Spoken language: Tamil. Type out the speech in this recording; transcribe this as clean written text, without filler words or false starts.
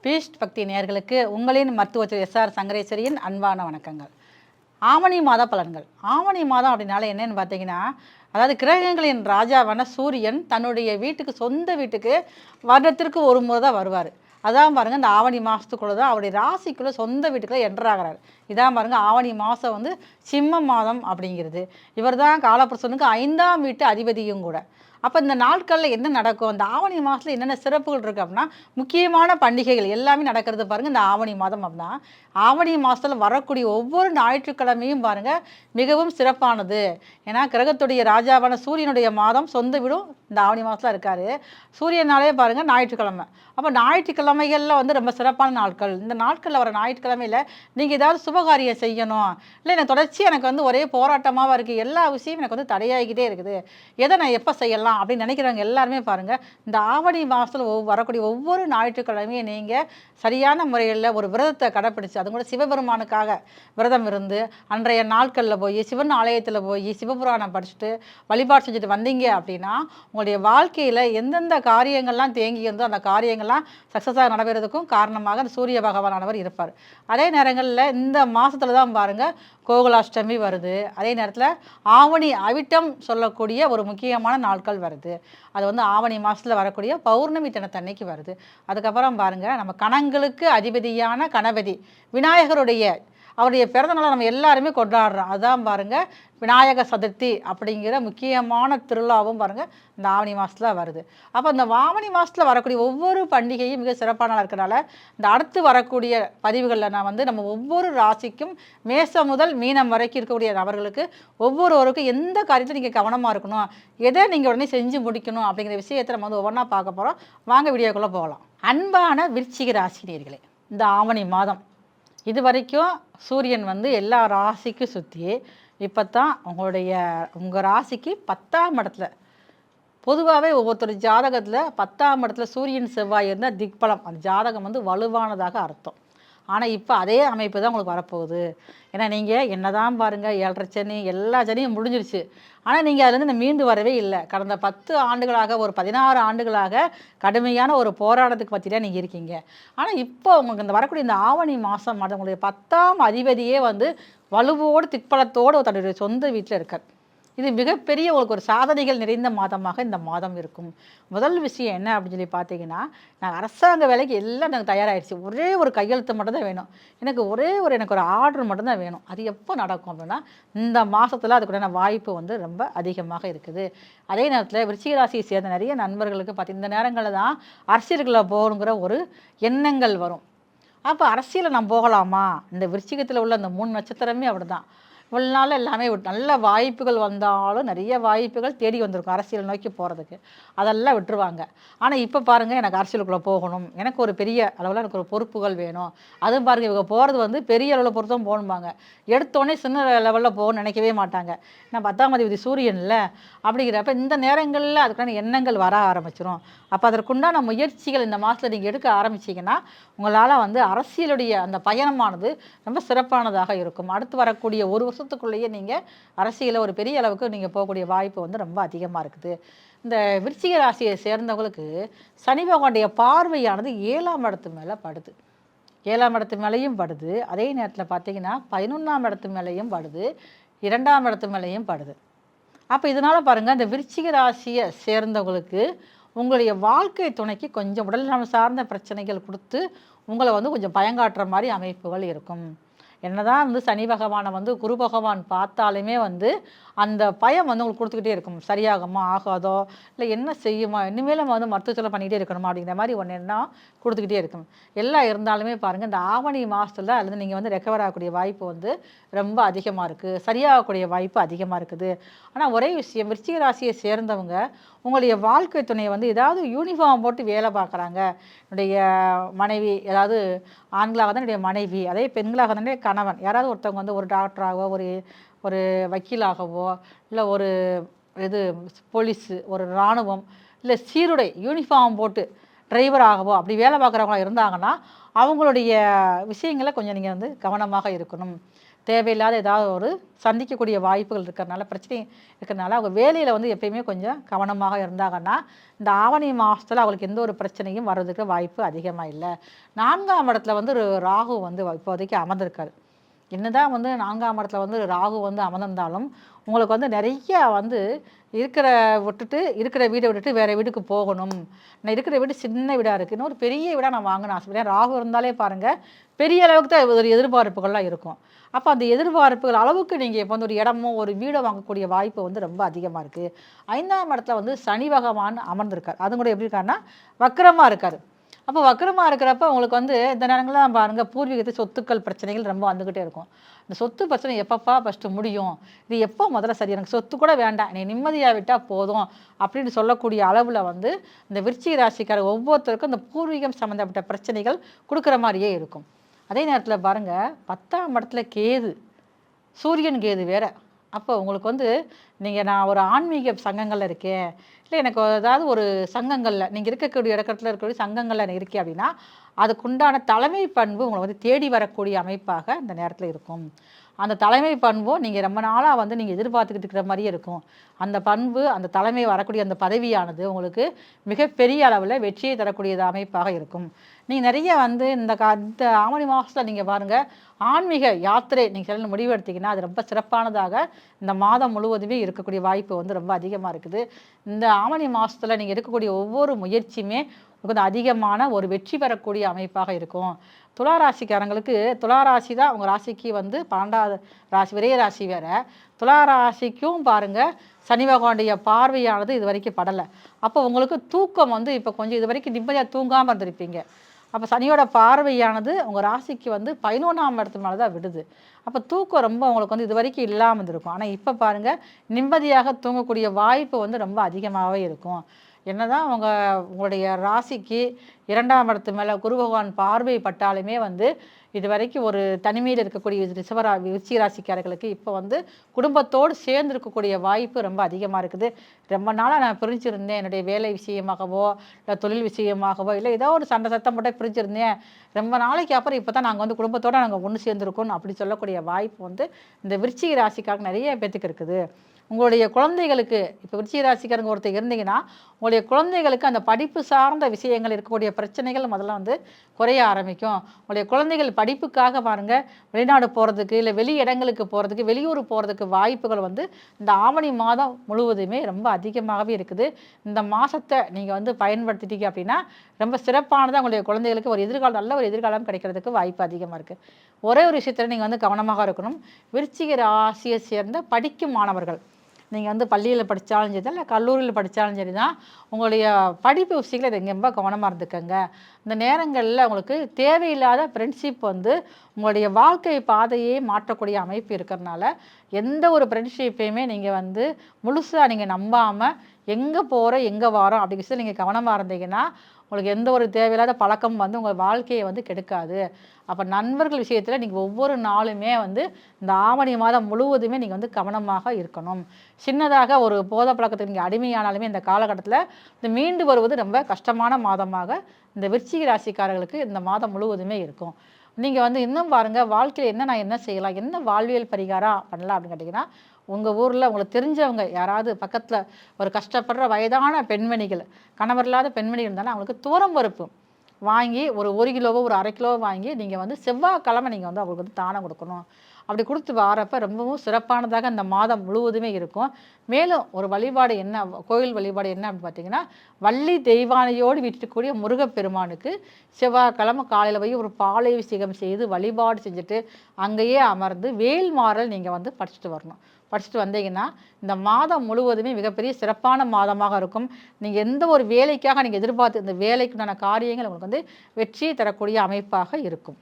பீஸ்ட் பக்தி நேயர்களுக்கு உங்களின் மருத்துவ எஸ்ஆர் சங்கரேஸ்வரியின் அன்பான வணக்கங்கள். ஆவணி மாத பலன்கள். ஆவணி மாதம் அப்படின்னால என்னன்னு பார்த்தீங்கன்னா, அதாவது கிரகங்களின் ராஜாவான சூரியன் தன்னுடைய வீட்டுக்கு, சொந்த வீட்டுக்கு வருடத்திற்கு ஒரு முறை தான் வருவார். அதான் பாருங்கள், இந்த ஆவணி மாதத்துக்குள்ளே தான் அவருடைய ராசிக்குள்ளே சொந்த வீட்டுக்குள்ளே என்ட்ராகிறார். இதான் பாருங்கள், ஆவணி மாதம் வந்து சிம்ம மாதம் அப்படிங்கிறது. இவர் தான் காலபுருஷனுக்கு 5ஆம் வீட்டு அதிபதியும் கூட. அப்போ இந்த நாட்களில் என்ன நடக்கும், இந்த ஆவணி மாதத்தில் என்னென்ன சிறப்புகள் இருக்குது அப்படின்னா, முக்கியமான பண்டிகைகள் எல்லாமே நடக்கிறது பாருங்கள் இந்த ஆவணி மாதம். அப்படின்னா ஆவணி மாதத்தில் வரக்கூடிய ஒவ்வொரு ஞாயிற்றுக்கிழமையும் பாருங்கள் மிகவும் சிறப்பானது. ஏன்னா கிரகத்துடைய ராஜாவான சூரியனுடைய மாதம், சொந்த வீடும் இந்த ஆவணி மாதத்தில் இருக்கார். சூரியனாலே பாருங்கள் ஞாயிற்றுக்கிழமை. அப்போ ஞாயிற்றுக்கிழமைகளில் வந்து ரொம்ப சிறப்பான நாட்கள். இந்த நாட்களில் வர ஞாயிற்றுக்கிழமையில் நீங்கள் ஏதாவது சுபகாரியம் செய்யணும், இல்லை எனக்கு தொடர்ச்சி எனக்கு வந்து ஒரே போராட்டமாக இருக்குது, எல்லா விஷயமும் எனக்கு வந்து தடையாகிக்கிட்டே இருக்குது, எதை நான் எப்போ செய்யலாம் அப்படின்னு நினைக்கிறவங்க எல்லாருமே பாருங்கள், இந்த ஆவணி மாதத்தில் வரக்கூடிய ஒவ்வொரு ஞாயிற்றுக்கிழமையும் நீங்கள் சரியான முறையில் ஒரு விரதத்தை கடைப்பிடிச்சு, அது கூட சிவபெருமானுக்காக விரதம் இருந்து அன்றைய நாட்களில் போய் சிவன் ஆலயத்தில் போய் சிவபுராணம் படிச்சுட்டு வழிபாடு செஞ்சுட்டு வந்தீங்க அப்படின்னா உங்களுடைய வாழ்க்கையில் எந்தெந்த காரியங்கள்லாம் தேங்கி இருந்தோ அந்த காரியங்கள்லாம் சக்ஸஸாக நடைபெறதுக்கும் காரணமாக அந்த சூரிய பகவானவர் இருப்பார். அதே நேரங்களில் இந்த மாதத்தில் தான் பாருங்கள் கோகுலாஷ்டமி வருது. அதே நேரத்தில் ஆவணி அவிட்டம் சொல்லக்கூடிய ஒரு முக்கியமான நாட்கள் வருது. அது வந்து ஆவணி மாதத்தில் வரக்கூடிய பௌர்ணமி தினத்தன்னைக்கு வருது. அதுக்கப்புறம் பாருங்கள், நம்ம கணங்களுக்கு அதிபதியான கணபதி விநாயகருடைய அவருடைய பிறந்த நாளை நம்ம எல்லாருமே கொண்டாடுறோம். அதுதான் பாருங்கள் விநாயக சதுர்த்தி அப்படிங்கிற முக்கியமான திருவிழாவும் பாருங்கள் இந்த ஆவணி மாதத்தில் வருது. அப்போ இந்த ஆவணி மாதத்தில் வரக்கூடிய ஒவ்வொரு பண்டிகையும் மிக சிறப்பான இருக்கிறனால இந்த அடுத்து வரக்கூடிய பதிவுகளில் நான் வந்து நம்ம ஒவ்வொரு ராசிக்கும் மேசம் முதல் மீனம் வரைக்கும் இருக்கக்கூடிய நபர்களுக்கு ஒவ்வொருவருக்கும் எந்த காரியத்தை நீங்கள் கவனமாக இருக்கணும், எதை நீங்கள் உடனே செஞ்சு முடிக்கணும் அப்படிங்கிற விஷயத்தை நம்ம வந்து ஒவ்வொன்றா பார்க்க போகிறோம். வாங்க வீடியோக்குள்ளே போகலாம். அன்பான விருச்சிக ராசினியர்களே, இந்த ஆவணி மாதம் இது வரைக்கும் சூரியன் வந்து எல்லா ராசிக்கும் சுற்றி இப்போ தான் உங்கள் ராசிக்கு 10ஆம் இடத்துல, பொதுவாகவே ஒவ்வொருத்தர் ஜாதகத்தில் 10ஆம் இடத்துல சூரியன் செவ்வாய் இருந்தால் திக்பலம், அந்த ஜாதகம் வந்து வலுவானதாக அர்த்தம். ஆனால் இப்போ அதே அமைப்பு தான் உங்களுக்கு வரப்போகுது. ஏன்னா நீங்கள் என்ன தான் பாருங்கள் 7.5 சனி எல்லா சனியும் முடிஞ்சிருச்சு, ஆனால் நீங்கள் அதுலேருந்து மீண்டு வரவே இல்லை. கடந்த 10 ஆண்டுகளாக, ஒரு 16 ஆண்டுகளாக கடுமையான ஒரு போராட்டத்துக்கு பற்றிதான் நீங்கள் இருக்கீங்க. ஆனால் இப்போ உங்களுக்கு இந்த வரக்கூடிய இந்த ஆவணி மாதம் உங்களுடைய 10ஆம் அதிபதியே வந்து வலுவோடு திக்பலத்தோடு தன்னுடைய சொந்த வீட்டில் இருக்கார். இது மிகப்பெரிய உங்களுக்கு ஒரு சாதனைகள் நிறைந்த மாதமாக இந்த மாதம் இருக்கும். முதல் விஷயம் என்ன அப்படின்னு சொல்லி பார்த்தீங்கன்னா, நான் அரசாங்க வேலைக்கு எல்லாம் எனக்கு தயாராகிடுச்சு, ஒரே ஒரு கையெழுத்து மட்டும்தான் வேணும், எனக்கு ஒரு ஆர்டர் மட்டும்தான் வேணும். அது எப்போ நடக்கும் அப்படின்னா இந்த மாதத்தில் அதுக்குண்டான வாய்ப்பு வந்து ரொம்ப அதிகமாக இருக்குது. அதே நேரத்தில் விருச்சிக ராசியை சேர்ந்த நிறைய நண்பர்களுக்கு இந்த நேரங்களில் தான் அரசியல்களில் போகணுங்கிற ஒரு எண்ணங்கள் வரும். அப்போ அரசியலை நான் போகலாமா? இந்த விருச்சிகத்தில் உள்ள அந்த 3 நட்சத்திரமே அப்படி தான். இவ்வளோ நாள் எல்லாமே நல்ல வாய்ப்புகள் வந்தாலும் நிறைய வாய்ப்புகள் தேடி வந்திருக்கும் அரசியல் நோக்கி போகிறதுக்கு, அதெல்லாம் விட்டுருவாங்க. ஆனால் இப்போ பாருங்கள், எனக்கு அரசியலுக்குள்ளே போகணும், எனக்கு ஒரு பெரிய அளவில் எனக்கு ஒரு பொறுப்புகள் வேணும். அதுவும் பாருங்கள், இவங்க போகிறது வந்து பெரிய அளவில் பொறுத்தும் போகணும்பாங்க, எடுத்தோடனே சின்ன லெவலில் போகணும்னு நினைக்கவே மாட்டாங்க. நான் 10ஆம் அதிபதி சூரியன் இல்லை அப்படிங்கிறப்ப இந்த நேரங்களில் அதுக்கான எண்ணங்கள் வர ஆரம்பிச்சிடும். அப்போ அதற்குண்டான முயற்சிகள் இந்த மாதத்தில் நீங்கள் எடுக்க ஆரம்பிச்சிங்கன்னா உங்களால் வந்து அரசியலுடைய அந்த பயணமானது ரொம்ப சிறப்பானதாக இருக்கும். அடுத்து வரக்கூடிய ஒரு வருஷத்துக்குள்ளேயே நீங்கள் அரசியலில் ஒரு பெரிய அளவுக்கு நீங்கள் போகக்கூடிய வாய்ப்பு வந்து ரொம்ப அதிகமாக இருக்குது. இந்த விருச்சிக ராசியை சேர்ந்தவங்களுக்கு சனி பகவானுடைய பார்வையானது 7ஆம் இடத்து மேலே படுது. 7ஆம் இடத்து மேலேயும் படுது. அதே நேரத்தில் பார்த்தீங்கன்னா 11ஆம் இடத்து மேலேயும் படுது, 2ஆம் இடத்து மேலேயும் படுது. அப்போ இதனால் பாருங்கள், இந்த விருச்சிக ராசியை சேர்ந்தவங்களுக்கு உங்களுடைய வாழ்க்கை துணைக்கு கொஞ்சம் உடல்நலம் சார்ந்த பிரச்சனைகள் கொடுத்து உங்களை வந்து கொஞ்சம் பயங்காட்டுற மாதிரி அமைப்புகள் இருக்கும். என்னதான் வந்து சனி பகவானை வந்து குரு பகவான் பார்த்தாலுமே வந்து அந்த பயம் வந்து உங்களுக்கு கொடுத்துக்கிட்டே இருக்கும். சரியாகுமா, ஆகாதோ, இல்லை என்ன செய்யுமா, இனிமேல் நம்ம வந்து மருத்துவத்தில் பண்ணிக்கிட்டே இருக்கணுமா அப்படிங்கிற மாதிரி ஒன்று என்ன கொடுத்துக்கிட்டே இருக்கும். எல்லாம் இருந்தாலுமே பாருங்கள், இந்த ஆவணி மாதத்தில் அல்லது நீங்கள் வந்து ரெக்கவர் ஆகக்கூடிய வாய்ப்பு வந்து ரொம்ப அதிகமாக இருக்குது, சரியாகக்கூடிய வாய்ப்பு அதிகமாக இருக்குது. ஆனால் ஒரே விஷயம், விருச்சிக ராசியை சேர்ந்தவங்க உங்களுடைய வாழ்க்கை துணையை வந்து ஏதாவது யூனிஃபார்ம் போட்டு வேலை பார்க்குறாங்க, என்னுடைய மனைவி, ஏதாவது ஆண்களாக தான் என்னுடைய மனைவி, அதே பெண்களாக தான் கணவன், யாராவது ஒருத்தவங்க வந்து ஒரு டாக்டராகவோ, ஒரு வக்கீலாகவோ, இல்லை ஒரு போலீஸு, ஒரு இராணுவம், இல்லை சீருடை யூனிஃபார்ம் போட்டு டிரைவராகவோ அப்படி வேலை பார்க்குறவங்களா இருந்தாங்கன்னா அவங்களுடைய விஷயங்களை கொஞ்சம் நீங்கள் வந்து கவனமாக இருக்கணும். தேவையில்லாத ஏதாவது ஒரு சந்திக்கக்கூடிய வாய்ப்புகள் இருக்கிறனால, பிரச்சனை இருக்கிறனால அவங்க வேலையில் வந்து எப்பயுமே கொஞ்சம் கவனமாக இருந்தாங்கன்னா, இந்த ஆவணி மாதத்தில் அவங்களுக்கு எந்த ஒரு பிரச்சனையும் வர்றதுக்கு வாய்ப்பு அதிகமாக இல்லை. 4ஆம் இடத்துல வந்து ராகு வந்து இப்போதைக்கு அமர்ந்திருக்காரு. என்னதான் வந்து 4ஆம் இடத்துல வந்து ராகு வந்து அமர்ந்திருந்தாலும், உங்களுக்கு வந்து நிறைய வந்து இருக்கிற வீடை விட்டுட்டு வேறு வீட்டுக்கு போகணும். நான் இருக்கிற வீடு சின்ன வீடாக இருக்குது, இன்னொரு பெரிய வீடாக நான் வாங்கணும் ஆசைப்படுறேன். ராகு இருந்தாலே பாருங்கள், பெரிய அளவுக்கு தான் ஒரு எதிர்பார்ப்புகள்லாம் இருக்கும். அப்போ அந்த எதிர்பார்ப்புகள் அளவுக்கு நீங்கள் இப்போ வந்து ஒரு இடமோ ஒரு வீடோ வாங்கக்கூடிய வாய்ப்பு வந்து ரொம்ப அதிகமாக இருக்குது. 5ஆம் இடத்துல வந்து சனி பகவான் அமர்ந்திருக்கார். அது கூட எப்படி இருக்காருன்னா வக்கரமாக இருக்கார். அப்போ வக்கரமாக இருக்கிறப்ப உங்களுக்கு வந்து இந்த நேரங்கள்லாம் பாருங்கள், பூர்வீகத்து சொத்துக்கள் பிரச்சனைகள் ரொம்ப வந்துக்கிட்டே இருக்கும். இந்த சொத்து பிரச்சனை எப்பப்பா ஃபஸ்ட்டு முடியும், இது எப்போ முதல்ல சரி, எனக்கு சொத்து கூட வேண்டாம், நீ நிம்மதியாக விட்டால் போதும் அப்படின்னு சொல்லக்கூடிய அளவில் வந்து இந்த விருச்சிக ராசிக்கார ஒவ்வொருத்தருக்கும் இந்த பூர்வீகம் சம்மந்தப்பட்ட பிரச்சனைகள் கொடுக்குற மாதிரியே இருக்கும். அதே நேரத்தில் பாருங்கள், 10ஆம் இடத்துல கேது, சூரியன் கேது வேறு. அப்போ உங்களுக்கு வந்து நான் ஒரு ஆன்மீக சங்கங்களில் இருக்கேன், இல்லை எனக்கு ஏதாவது ஒரு சங்கங்களில் நீங்கள் இருக்கக்கூடிய இடத்துல இருக்கக்கூடிய சங்கங்களில் எனக்கு இருக்கேன் அப்படின்னா, அதுக்குண்டான தலைமை பண்பு உங்களை வந்து தேடி வரக்கூடிய அமைப்பாக இந்த நேரத்தில் இருக்கும். அந்த தலைமை பண்பும் நீங்கள் ரொம்ப நாளாக வந்து நீங்கள் எதிர்பார்த்துக்கிட்டு இருக்கிற மாதிரியே இருக்கும். அந்த பண்பு, அந்த தலைமை வரக்கூடிய அந்த பதவியானது உங்களுக்கு மிகப்பெரிய அளவில் வெற்றியை தரக்கூடிய அமைப்பாக இருக்கும். நீங்கள் நிறைய வந்து இந்த ஆவணி மாதத்தில் நீங்கள் பாருங்கள், ஆன்மீக யாத்திரை நீங்கள் சில முடிவு எடுத்திங்கன்னா அது ரொம்ப சிறப்பானதாக இந்த மாதம் முழுவதுமே இருக்கக்கூடிய வாய்ப்பு வந்து ரொம்ப அதிகமாக இருக்குது. இந்த ஆவணி மாதத்தில் நீங்கள் இருக்கக்கூடிய ஒவ்வொரு முயற்சியுமே உங்களுக்கு அதிகமான ஒரு வெற்றி பெறக்கூடிய அமைப்பாக இருக்கும். துளாராசிக்காரங்களுக்கு துளாராசி தான் உங்கள் ராசிக்கு வந்து 12வது ராசி, விரைய ராசி வேறு. துளாராசிக்கும் பாருங்கள், சனி பகவானுடைய பார்வையானது இது வரைக்கும் படலை. அப்போ உங்களுக்கு தூக்கம் வந்து இப்போ கொஞ்சம் இது வரைக்கும் நிம்மதியாக தூங்காமல் இருந்திருப்பீங்க. அப்போ சனியோட பார்வையானது உங்கள் ராசிக்கு வந்து 11ஆம் இடத்து மேலே தான் விடுது. அப்போ தூக்கம் ரொம்ப உங்களுக்கு வந்து இது வரைக்கும் இல்லாமல் இருந்திருக்கும். ஆனால் இப்போ பாருங்கள், நிம்மதியாக தூங்கக்கூடிய வாய்ப்பு வந்து ரொம்ப அதிகமாகவே இருக்கும். என்னதான் உங்களுடைய ராசிக்கு 2ஆம் இடத்து மேலே குரு பகவான் பார்வை பட்டாலுமே வந்து இது வரைக்கும் ஒரு தனிமையில் இருக்கக்கூடிய விருச்சிக ராசிக்காரர்களுக்கு இப்போ வந்து குடும்பத்தோடு சேர்ந்து இருக்கக்கூடிய வாய்ப்பு ரொம்ப அதிகமாக இருக்குது. ரொம்ப நாளாக நான் பிரிஞ்சிருந்தேன், என்னுடைய வேலை விஷயமாகவோ இல்லை தொழில் விஷயமாகவோ இல்லை ஏதோ ஒரு சண்டை சத்தம் போட்டு பிரிஞ்சிருந்தேன், ரொம்ப நாளைக்கு அப்புறம் இப்போ தான் நாங்கள் வந்து குடும்பத்தோடு நாங்கள் ஒன்று சேர்ந்துருக்கோம் அப்படி சொல்லக்கூடிய வாய்ப்பு வந்து இந்த விருச்சிக ராசிக்காரங்க நிறைய பேத்துக்கு இருக்குது. உங்களுடைய குழந்தைகளுக்கு இப்போ விருச்சிக ராசிக்காரங்க ஒருத்தர் இருந்தீங்கன்னா, உங்களுடைய குழந்தைகளுக்கு அந்த படிப்பு சார்ந்த விஷயங்கள் இருக்கக்கூடிய பிரச்சனைகள் முதல்ல வந்து குறைய ஆரம்பிக்கும். உங்களுடைய குழந்தைகள் படிப்புக்காக பாருங்கள், வெளிநாடு போகிறதுக்கு இல்லை வெளி இடங்களுக்கு போகிறதுக்கு, வெளியூர் போகிறதுக்கு வாய்ப்புகள் வந்து இந்த ஆவணி மாதம் முழுவதுமே ரொம்ப அதிகமாகவே இருக்குது. இந்த மாதத்தை நீங்கள் வந்து பயன்படுத்திட்டீங்க அப்படின்னா ரொம்ப சிறப்பானதாக உங்களுடைய குழந்தைகளுக்கு ஒரு எதிர்காலம், நல்ல ஒரு எதிர்காலம் கிடைக்கிறதுக்கு வாய்ப்பு அதிகமாக இருக்குது. ஒரே ஒரு விஷயத்தில் நீங்கள் வந்து கவனமாக இருக்கணும். விருச்சிக ராசியை சேர்ந்த படிக்கும் மாணவர்கள், நீங்கள் வந்து பள்ளியில் படித்தாலும் சரி தான் இல்லை கல்லூரியில் படித்தாலும் சரி தான், உங்களுடைய படிப்பு விஷயத்தில் இது ரொம்ப கவனமாக இருந்துக்கங்க. இந்த நேரங்களில் உங்களுக்கு தேவையில்லாத ஃப்ரெண்ட்ஷிப் வந்து உங்களுடைய வாழ்க்கை பாதையே மாற்றக்கூடிய அமைப்பு இருக்கிறதுனால, எந்த ஒரு ஃப்ரெண்ட்ஷிப்பையுமே நீங்கள் வந்து முழுசாக நீங்கள் நம்பாமல் எங்கே போகிறோம் எங்கே வரோம் அப்படி விஷயம் நீங்கள் கவனமாக இருந்தீங்கன்னா உங்களுக்கு எந்த ஒரு தேவையில்லாத பழக்கம் வந்து உங்கள் வாழ்க்கையை வந்து கெடுக்காது. அப்போ நண்பர்கள் விஷயத்தில் நீங்கள் ஒவ்வொரு நாளுமே வந்து இந்த ஆவணி மாதம் முழுவதுமே நீங்கள் வந்து கவனமாக இருக்கணும். சின்னதாக ஒரு போதை பழக்கத்துக்கு நீங்கள் அடிமையானாலுமே இந்த காலகட்டத்தில் இந்த மீண்டு வருவது ரொம்ப கஷ்டமான மாதமாக இந்த விருச்சிக ராசிக்காரர்களுக்கு இந்த மாதம் முழுவதுமே இருக்கும். நீங்கள் வந்து இன்னும் பாருங்கள், வாழ்க்கையில் நான் என்ன செய்யலாம், என்ன வாழ்வியல் பரிகாரம் பண்ணலாம் அப்படின்னு கேட்டிங்கன்னா, உங்கள் ஊரில் உங்களுக்கு தெரிஞ்சவங்க யாராவது பக்கத்தில் ஒரு கஷ்டப்படுற வயதான பெண்மணிகள், கணவர் இல்லாத பெண்மணிகள் இருந்தாலும் அவங்களுக்கு துவரம் பருப்பு வாங்கி ஒரு 1 கிலோவோ ஒரு 1/2 கிலோவோ வாங்கி நீங்கள் வந்து செவ்வாய்க்கிழமை நீங்கள் வந்து அவங்களுக்கு வந்து தானம் கொடுக்கணும். அப்படி கொடுத்து வரப்போ ரொம்பவும் சிறப்பானதாக இந்த மாதம் முழுவதுமே இருக்கும். மேலும் ஒரு வழிபாடு என்ன, கோயில் வழிபாடு என்ன அப்படின்னு பார்த்தீங்கன்னா, வள்ளி தெய்வானையோடு வீட்டிற்கக்கூடிய முருகப்பெருமானுக்கு செவ்வாய்க்கிழமை காலையில் போய் ஒரு பாலாபிஷேகம் செய்து வழிபாடு செஞ்சுட்டு அங்கேயே அமர்ந்து வேல்மாறல் நீங்கள் வந்து படிச்சுட்டு வரணும். படிச்சுட்டு வந்தீங்கன்னா இந்த மாதம் முழுவதுமே மிகப்பெரிய சிறப்பான மாதமாக இருக்கும். நீங்கள் எந்த ஒரு வேலைக்காக நீங்கள் எதிர்பார்த்து இந்த வேலைக்குண்டான காரியங்கள் உங்களுக்கு வந்து வெற்றியை தரக்கூடிய அமைப்பாக இருக்கும்.